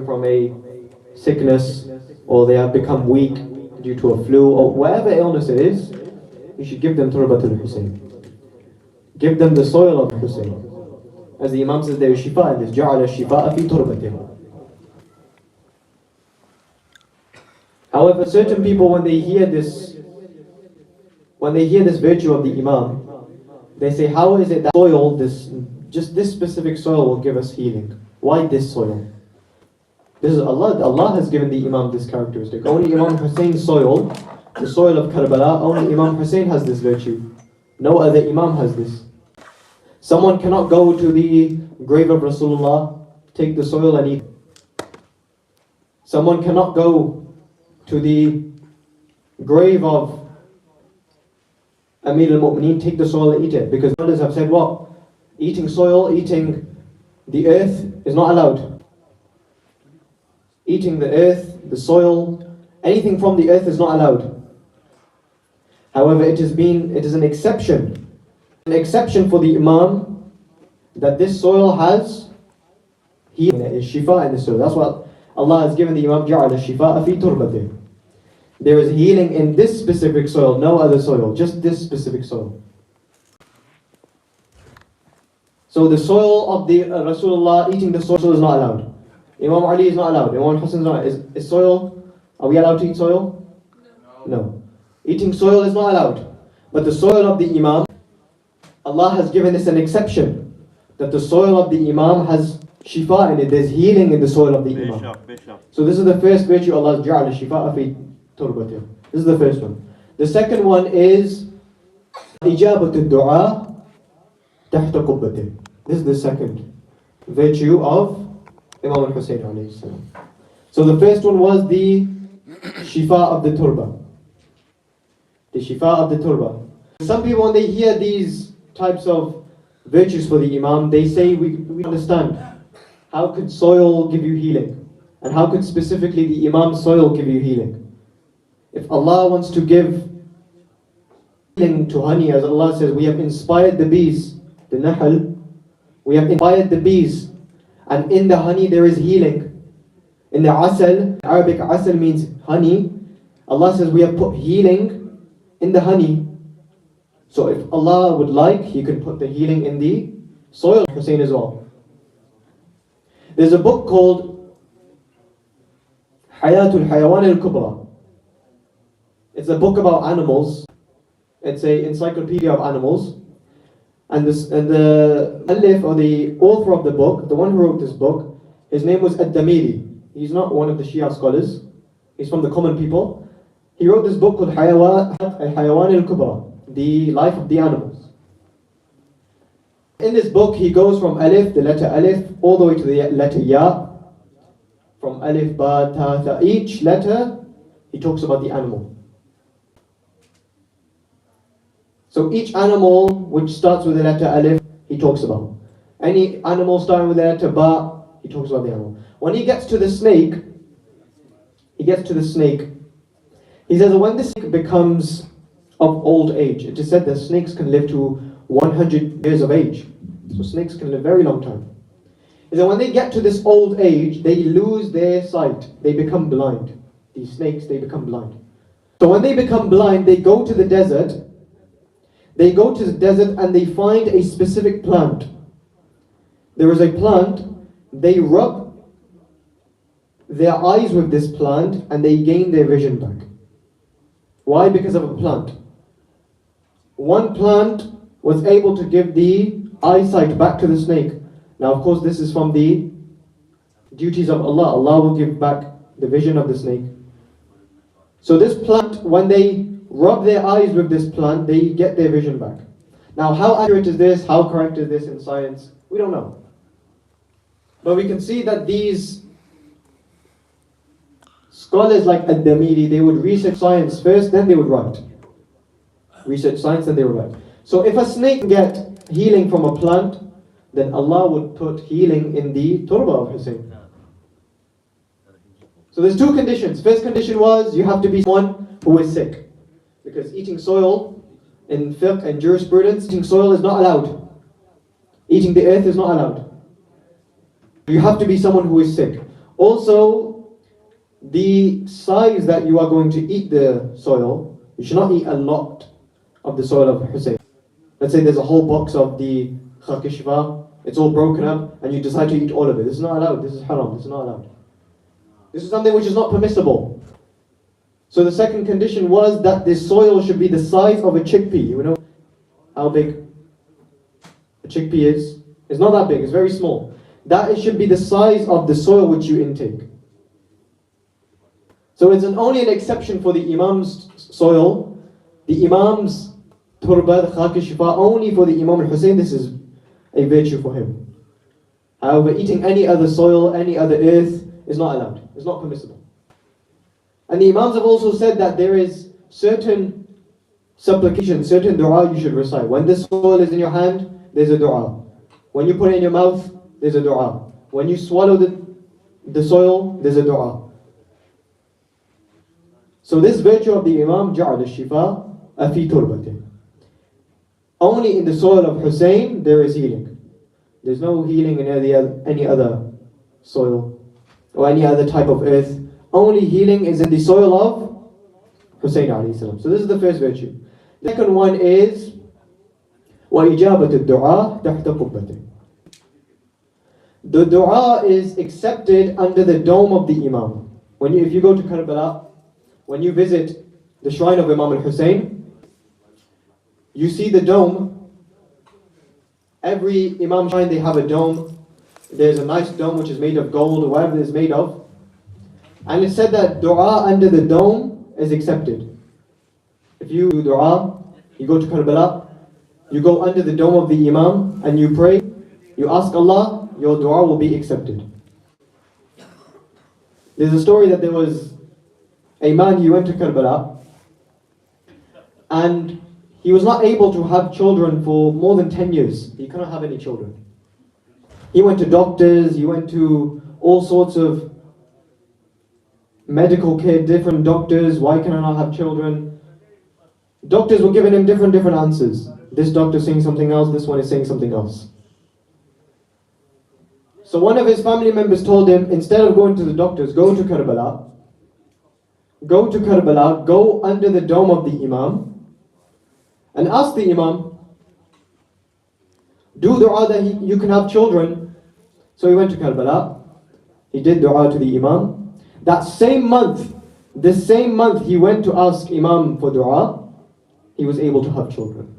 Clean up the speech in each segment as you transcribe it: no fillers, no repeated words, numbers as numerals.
suffering from a sickness, or they have become weak due to a flu, or whatever illness it is, you should give them turbatul Hussain. Give them the soil of Hussain. As the Imam says, there is shifa in this. جَعَلَ الشِّفَاءَ فِي تُرْبَتِهِ. However, certain people, when they hear this virtue of the Imam, they say, how is it that soil, just this specific soil will give us healing? Why this soil? This is Allah has given the Imam this characteristic. Only Imam Hussein's soil, the soil of Karbala, only Imam Hussain has this virtue. No other Imam has this. Someone cannot go to the grave of Rasulullah, take the soil and eat it. Someone cannot go to the grave of Amir al-Mu'mineen, take the soil and eat it. Because others have said what? Eating soil, eating the earth is not allowed. Eating the earth, the soil, anything from the earth is not allowed. However, it is an exception. An exception for the Imam that this soil has healing, it is shifa in the soil. That's what Allah has given the Imam, جَعَلَ الشِّفَاءَ فِي تُرْبَتِهِ. There is healing in this specific soil, no other soil, just this specific soil. So the soil of the Rasulullah, eating the soil is not allowed. Imam Ali is not allowed. Imam Hussain is not allowed. Is soil, are we allowed to eat soil? No. Eating soil is not allowed. But the soil of the Imam, Allah has given us an exception, that the soil of the Imam has shifa in it. There's healing in the soil of the Imam. So this is the first virtue Allah has جعل الشفاء في تربته. This is the first one. The second one is إجابة الدعاء تحت قبته. This is the second virtue of Imam al-Hussain alayhi salam. So the first one was the shifa of the turba. The shifa of the turba. Some people, when they hear these types of virtues for the Imam, they say, we understand. How could soil give you healing? And how could specifically the Imam's soil give you healing? If Allah wants to give healing to honey, as Allah says, we have inspired the bees, the nahl, we have inspired the bees, and in the honey there is healing. In the asal, Arabic asal means honey. Allah says we have put healing in the honey. So if Allah would like, He can put the healing in the soil of Hussain as well. There's a book called Hayatul Hayawan al-Kubra. It's a book about animals. It's an encyclopedia of animals. And the alif, or the author of the book, the one who wrote this book, his name was Ad-Damiri. He's not one of the Shia scholars. He's from the common people. He wrote this book called Hayawan al-Kubra, the life of the animals. In this book, he goes from alif, the letter alif, all the way to the letter ya. From alif, ba, ta, tha. Each letter, he talks about the animal. So each animal which starts with the letter alif, he talks about. Any animal starting with the letter ba, he talks about the animal. When he gets to the snake, he says that when the snake becomes of old age, it is said that snakes can live to 100 years of age. So snakes can live a very long time. He said when they get to this old age, they lose their sight. They become blind. These snakes, they become blind. So when they become blind, they go to the desert. They go to the desert and they find a specific plant. There is a plant, they rub their eyes with this plant and they gain their vision back. Why? Because of a plant. One plant was able to give the eyesight back to the snake. Now of course this is from the duties of Allah. Allah will give back the vision of the snake. So this plant, when they rub their eyes with this plant, they get their vision back. Now how accurate is this? How correct is this in science? We don't know. But we can see that these scholars like Ad-Damiri, they would research science first, then they would write. Research science, then they would write. So if a snake can get healing from a plant, then Allah would put healing in the turba of Hussain. So there's two conditions. First condition was, you have to be someone who is sick. Because eating soil, in fiqh and jurisprudence, eating soil is not allowed. Eating the earth is not allowed. You have to be someone who is sick. Also, the size that you are going to eat the soil, you should not eat a lot of the soil of Hussain. Let's say there's a whole box of the Taqi Shifa, it's all broken up, and you decide to eat all of it. This is not allowed, this is haram, this is not allowed. This is something which is not permissible. So the second condition was that the soil should be the size of a chickpea. You know how big a chickpea is? It's not that big, it's very small. That it should be the size of the soil which you intake. So it's only an exception for the Imam's soil, the Imam's turba, the Taqi Shifa, only for the Imam al-Hussain. This is a virtue for him. However, eating any other soil, any other earth is not allowed. It's not permissible. And the Imams have also said that there is certain supplication, certain dua you should recite. When this soil is in your hand, there's a dua. When you put it in your mouth, there's a dua. When you swallow the soil, there's a dua. So this virtue of the Imam, جعل الشفاء في تربته. Only in the soil of Hussain there is healing. There's no healing in any other soil or any other type of earth. Only healing is in the soil of Hussain alayhi salam. So this is the first virtue. The second one is وَإِجَابَةُ الدُّعَاء تَحْتَ قُبَّتِهِ. The dua is accepted under the dome of the Imam. If you go to Karbala, when you visit the shrine of Imam al-Hussain, you see the dome. Every Imam shrine, they have a dome. There's a nice dome which is made of gold or whatever it is made of. And it's said that dua under the dome is accepted. If you do dua, you go to Karbala, you go under the dome of the Imam and you pray, you ask Allah, your dua will be accepted. There's a story that there was a man, he went to Karbala and he was not able to have children for more than 10 years. He couldn't have any children. He went to doctors, he went to all sorts of medical care, different doctors. Why can I not have children? Doctors were giving him different answers. This doctor is saying something else, this one is saying something else. So one of his family members told him, instead of going to the doctors, go to Karbala. Go to Karbala, go under the dome of the Imam and ask the Imam, do dua that you can have children. So he went to Karbala, he did dua to the Imam. That same month, this same month he went to ask Imam for dua, he was able to have children.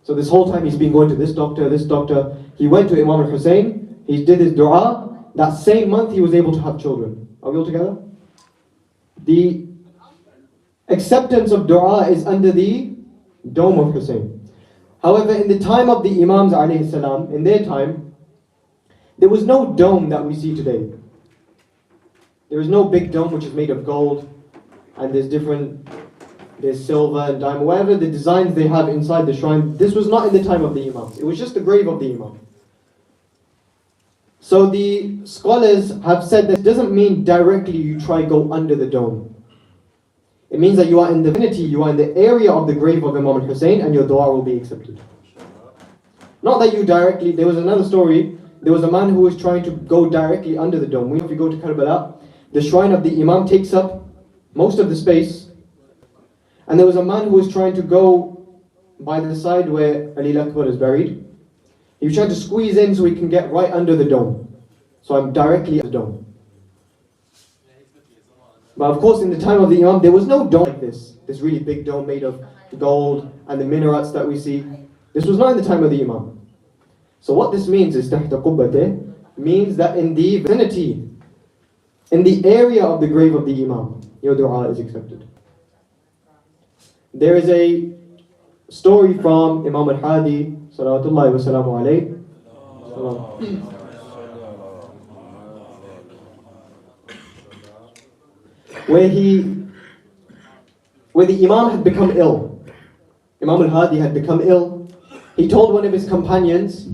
So this whole time he's been going to this doctor, he went to Imam al-Hussain, he did his dua, that same month he was able to have children. Are we all together? The acceptance of dua is under the dome of Hussain. However, in the time of the Imams alayhi salam, in their time, there was no dome that we see today. There is no big dome which is made of gold and there's silver and diamond, whatever the designs they have inside the shrine. This was not in the time of the Imams. It was just the grave of the Imam. So the scholars have said that it doesn't mean directly you try go under the dome. It means that you are in the vicinity, you are in the area of the grave of Imam al-Hussain and your dua will be accepted. Not that you directly, there was another story, there was a man who was trying to go directly under the dome. If you go to Karbala, the shrine of the Imam takes up most of the space. And there was a man who was trying to go by the side where Ali Akbar is buried. He was trying to squeeze in so he can get right under the dome. So I'm directly at the dome. But of course in the time of the Imam there was no dome like this. This really big dome made of gold and the minarets that we see. This was not in the time of the Imam. So what this means is تحت قبته means that in the vicinity, in the area of the grave of the Imam, your dua is accepted. There is a story from Imam al-Hadi, salawatullahi wa salamu alayhi, where the Imam had become ill. Imam al-Hadi had become ill. He told one of his companions,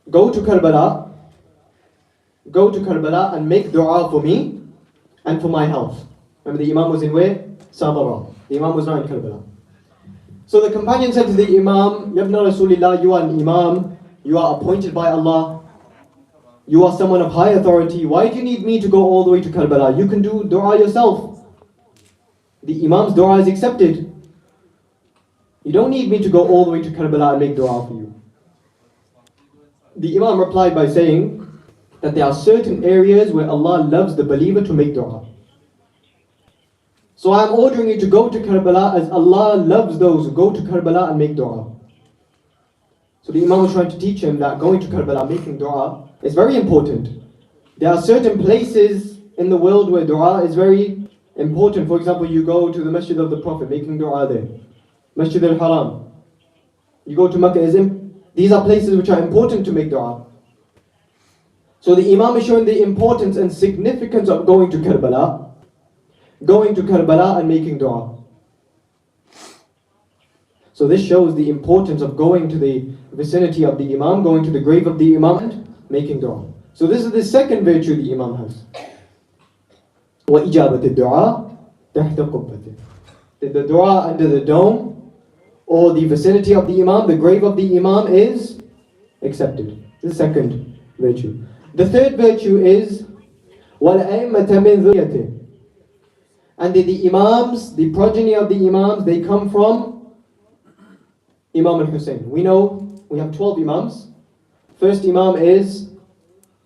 go to Karbala and make dua for me and for my health. Remember the Imam was in where? Sabara. The Imam was not in Karbala. So the companion said to the Imam, Yabna Rasulillah, you are an Imam, you are appointed by Allah. You are someone of high authority. Why do you need me to go all the way to Karbala? You can do dua yourself. The Imam's dua is accepted. You don't need me to go all the way to Karbala and make dua for you. The Imam replied by saying that there are certain areas where Allah loves the believer to make dua. So I am ordering you to go to Karbala as Allah loves those who go to Karbala and make dua. So the Imam was trying to teach him that going to Karbala, making dua, is very important. There are certain places in the world where dua is very important. For example, you go to the Masjid of the Prophet, making dua there. Masjid al-Haram. You go to Makkah. These are places which are important to make dua. So the Imam is showing the importance and significance of going to Karbala. Going to Karbala and making dua. So this shows the importance of going to the vicinity of the Imam, going to the grave of the Imam and making dua. So this is the second virtue the Imam has. وَإِجَابَةِ الدُّعَاءِ تَحْتَ قُبَّتِهِ. The dua under the dome or the vicinity of the Imam, the grave of the Imam is accepted. The second virtue. The third virtue is وَالْأَئِمَّةَ مِنْ ذُرِّيَّتِهِ. And the Imams, the progeny of the Imams, they come from Imam al-Hussain. We know we have 12 Imams. First Imam is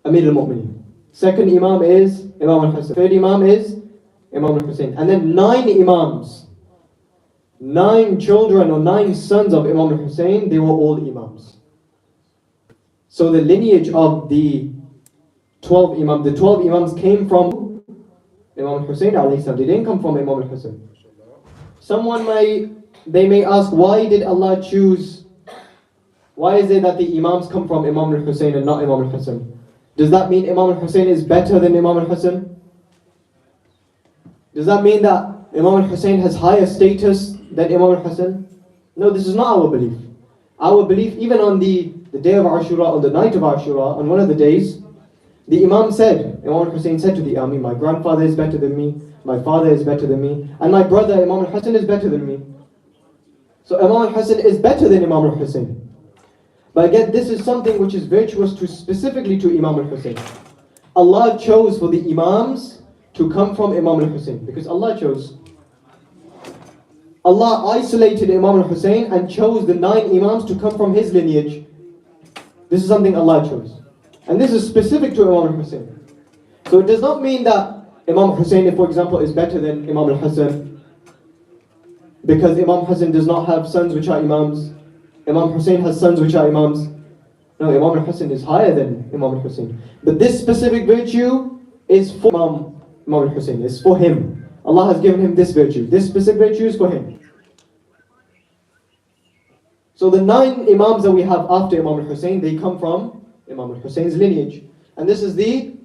Amir al-Mu'mineen. Second Imam is Imam al-Hussain. Third Imam is Imam al-Hussain. And then 9 Imams. 9 children or 9 sons of Imam al-Hussain, they were all Imams. So the lineage of the 12 Imams came from Imam al-Hussain alayhi salam. They didn't come from Imam al-Hussain. They may ask, why did Allah choose? Why is it that the Imams come from Imam al-Hussain and not Imam al-Hussain? Does that mean Imam al-Hussain is better than Imam al-Hussain? Does that mean that Imam al-Hussain has higher status than Imam al-Hussain? No, this is not our belief. Our belief, even on the day of Ashura, on the night of Ashura, on one of the days, the Imam al-Hussain said to the army, my grandfather is better than me, my father is better than me, and my brother Imam al-Hussain is better than me. So Imam al-Hussain is better than Imam al-Hussain. But again, this is something which is virtuous specifically to Imam al-Hussain. Allah chose for the Imams to come from Imam al-Hussain, because Allah chose. Allah isolated Imam al-Hussain and chose the 9 Imams to come from his lineage. This is something Allah chose. And this is specific to Imam al-Hussain. So it does not mean that Imam al-Hussain, for example, is better than Imam al-Hassan, because Imam Hassan does not have sons which are Imams. Imam Hussain has sons which are Imams. No, Imam al-Hassan is higher than Imam al-Hussain. But this specific virtue is for Imam al-Hussain. It's for him. Allah has given him this virtue. This specific virtue is for him. So the 9 Imams that we have after Imam al-Hussain, they come from Imam al-Hussain's lineage. And this is the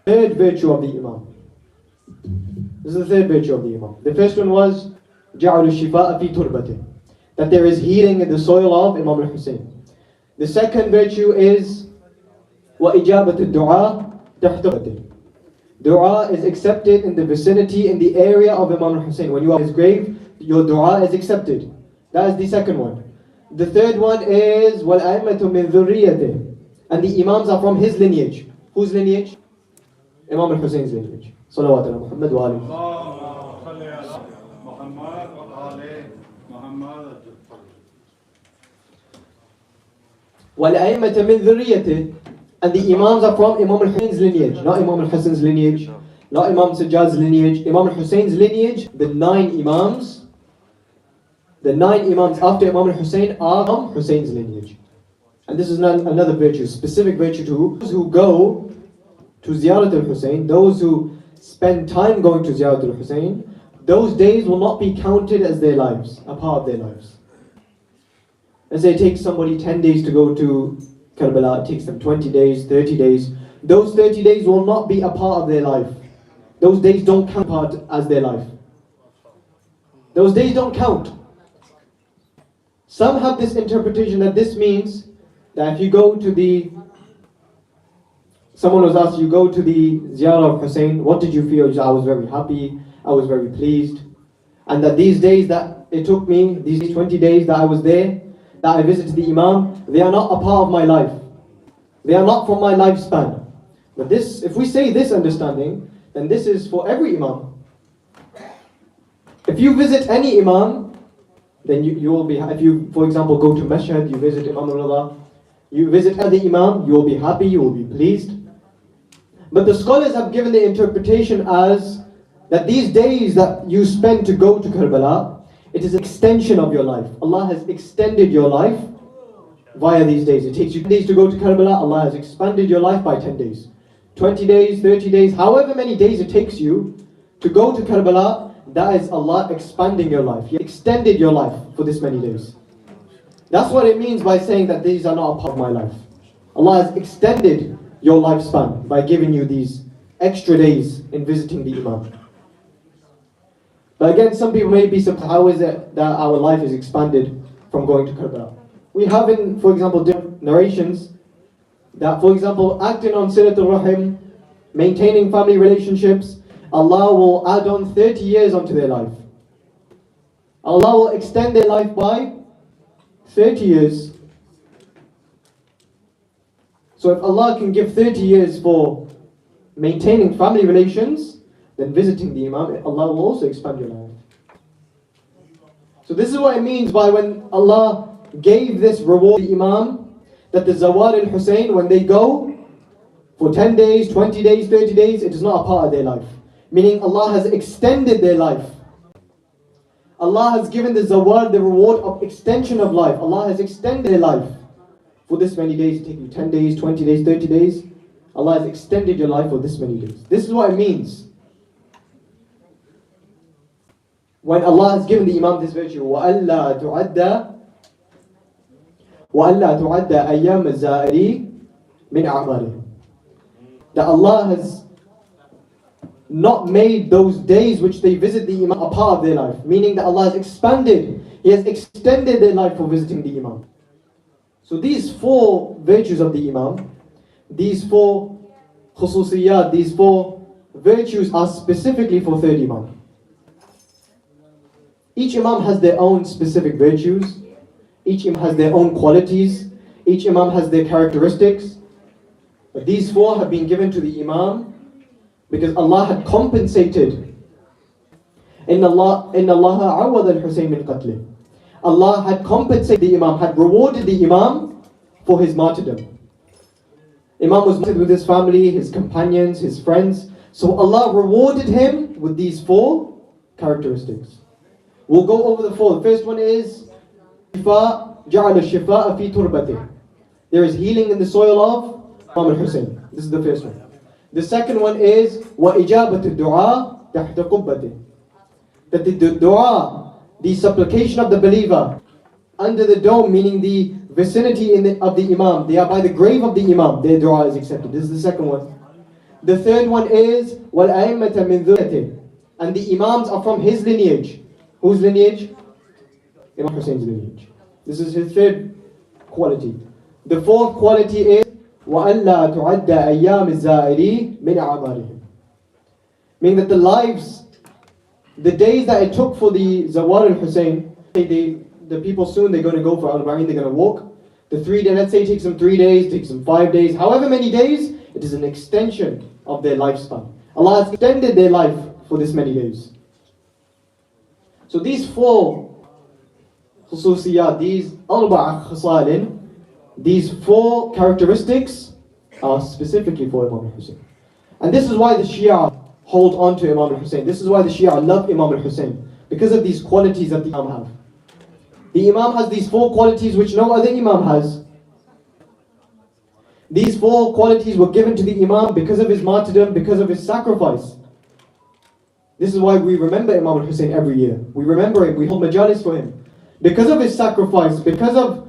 third virtue of the Imam. This is the third virtue of the Imam. The first one was جَعَلُ الشِّفَاءَ فِي تُرْبَتِهِ. That there is healing in the soil of Imam al-Hussain. The second virtue is وَإِجَابَةِ الدُّعَاءِ تَحْتَ قُبَّتِهِ. Dua is accepted in the vicinity, in the area of Imam al-Hussain. When you are at his grave, your dua is accepted. That is the second one. The third one is وَالْأَئِمَّةُ مِنْ ذُرِّيَّتِهِ. And the Imams are from his lineage. Whose lineage? Imam al-Hussain's lineage. Salawat ala Muhammad wa alihi. وَالْأَئِمَّةَ مِنْ ذُرِّيَّتِهِ. And the Imams are from Imam al-Husain's lineage, not Imam al-Hassan's lineage, not Imam Sajjad's lineage. Imam al-Husain's lineage, the 9 Imams after Imam al-Hussain are from Husain's lineage. And this is another virtue, specific virtue to those who go to Ziyarat al-Hussain, those who spend time going to Ziyarat al-Hussain. Those days will not be counted as their lives, a part of their lives. Let's say it takes somebody 10 days to go to Karbala, it takes them 20 days, 30 days. Those 30 days will not be a part of their life. Those days don't count part as their life. Those days don't count. Some have this interpretation that this means that if you go to someone was asked, you go to the Ziyarah of Hussain, what did you feel? I was very happy, I was very pleased. And that these days that it took me, these 20 days that I was there, that I visited the Imam, they are not a part of my life. They are not from my lifespan. But this, if we say this understanding, then this is for every Imam. If you visit any Imam, then you will be, if you, for example, go to Mashhad, you visit Imam al-Rida, you visit other Imam, you will be happy, you will be pleased. But the scholars have given the interpretation as that these days that you spend to go to Karbala, it is an extension of your life. Allah has extended your life via these days. It takes you 10 days to go to Karbala, Allah has expanded your life by 10 days. 20 days, 30 days, however many days it takes you to go to Karbala, that is Allah expanding your life. He extended your life for this many days. That's what it means by saying that these are not a part of my life. Allah has extended your lifespan by giving you these extra days in visiting the Imam. But again, some people may be surprised, how is it that our life is expanded from going to Karbala? We have in, for example, different narrations that, for example, acting on Silatul Rahim, maintaining family relationships, Allah will add on 30 years onto their life. Allah will extend their life by 30 years. So if Allah can give 30 years for maintaining family relations, then visiting the Imam, Allah will also expand your life. So this is what it means by when Allah gave this reward to the Imam, that the Zawar al-Hussain, when they go for 10 days, 20 days, 30 days, it is not a part of their life. Meaning Allah has extended their life. Allah has given the Zawar the reward of extension of life. Allah has extended their life. For this many days, it takes you 10 days, 20 days, 30 days. Allah has extended your life for this many days. This is what it means when Allah has given the Imam this virtue. وَأَلَّا تُعَدَّ أَيَّامَ الزَّائِرِ مِنْ أَعْمَارِهِمْ. That Allah has not made those days which they visit the Imam a part of their life. Meaning that Allah has expanded, He has extended their life for visiting the Imam. So these four virtues of the Imam, these four khususiyat, these four virtues are specifically for third Imam. Each Imam has their own specific virtues. Each Imam has their own qualities. Each Imam has their characteristics. But these four have been given to the Imam because Allah had compensated. إِنَّ اللَّهَ عَوَّضَ الْحُسَيْنِ مِنْ قَتْلِهِ. Allah had compensated the Imam, had rewarded the Imam for his martyrdom. Imam was martyred with his family, his companions, his friends. So Allah rewarded him with these four characteristics. We'll go over the four. The first one is جَعَلَ الشِّفَاءَ فِي تُرْبَتِهِ. There is healing in the soil of Imam al-Hussain. This is the first one. The second one is وَإِجَابَةُ الدُّعَاء تَحْتَ قُبَّتِهِ. That the dua, the supplication of the believer under the dome, meaning the vicinity of the Imam, they are by the grave of the Imam, their dua is accepted. This is the second one. The third one is وَالْأَئِمَّةَ مِنْ ذُرِّيَّتِهِ. And the Imams are from his lineage. Whose lineage? Imam Hussein's lineage. This is his third quality. The fourth quality is وَأَلَّا تُعَدَّ أَيَّامِ الزَّائِرِ مِنْ أَعْمَارِهِمْ. Meaning that the lives, the days that it took for the Zawar al-Hussain, the people soon, they're going to go for Al-Ba'in, they're going to walk. The 3 days, let's say it takes them 3 days, it takes them 5 days, however many days, it is an extension of their lifespan. Allah has extended their life for this many days. So these four khususiyat, these arba'a khasalin, these four characteristics are specifically for Imam al-Hussain. And this is why the Shia hold on to Imam al-Hussain. This is why the Shia love Imam al-Hussain, because of these qualities that the Imam have. The Imam has these four qualities which no other Imam has. These four qualities were given to the Imam because of his martyrdom, because of his sacrifice. This is why we remember Imam al-Hussain every year. We remember him, we hold majalis for him. Because of his sacrifice, because of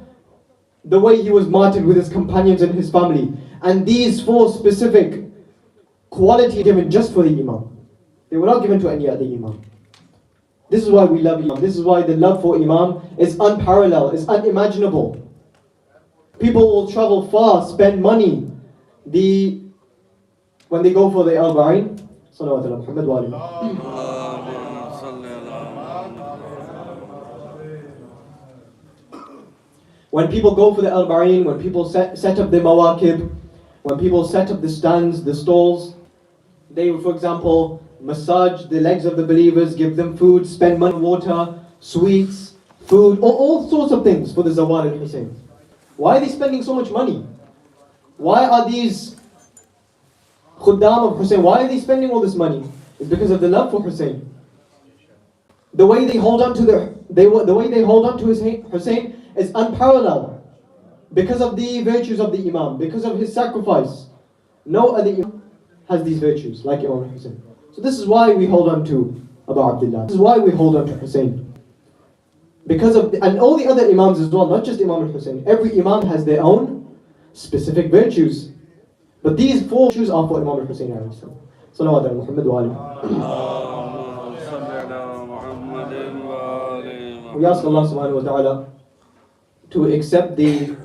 the way he was martyred with his companions and his family. And these four specific qualities given just for the Imam. They were not given to any other Imam. This is why we love Imam. This is why the love for Imam is unparalleled, is unimaginable. People will travel far, spend money. When they go for the Al-Ba'in, Salawat ala Muhammad wa alihi. When people go for the Al-Ba'in, when people set up their mawakib, when people set up the stands, the stalls, they would, for example, massage the legs of the believers, give them food, spend money, water, sweets, food, all sorts of things for the Zawar al-Hussain. Why are they spending so much money? Why are these Khuddam of Hussain, why are they spending all this money? It's because of the love for Hussain. The way they hold on to Hussain is unparalleled. Because of the virtues of the Imam, because of his sacrifice. No other Imam has these virtues like Imam Hussain. So this is why we hold on to Abu Abdullah. This is why we hold on to Hussain. Because of and all the other Imams as well, not just Imam al-Hussain. Every Imam has their own specific virtues. But these 4 virtues are for Imam al-Hussain. Salawat ala Muhammad wa alihi. We ask Allah subhanahu wa ta'ala to accept the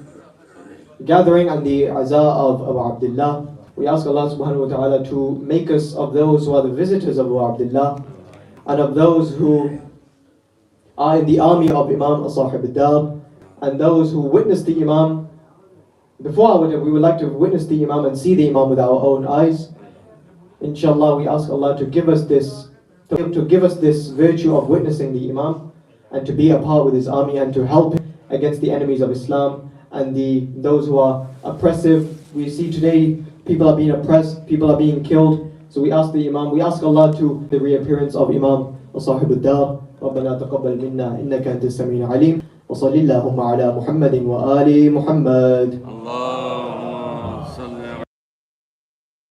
gathering and the azah of Abu Abdullah. We ask Allah subhanahu wa ta'ala to make us of those who are the visitors of Abu Abdullah and of those who are in the army of Imam Sahib al-Dar and those who witness the Imam. Before we would like to witness the Imam and see the Imam with our own eyes. Inshallah, we ask Allah to give us this virtue of witnessing the Imam and to be a part with his army and to help him against the enemies of Islam and those who are oppressive. We see today people are being oppressed, people are being killed. So we ask the Imam, we ask Allah to the reappearance of Imam Sahib al-Dar. ربنا تقبل منا إنك أنت السميع العليم وصلى اللهم على محمد وآل محمد.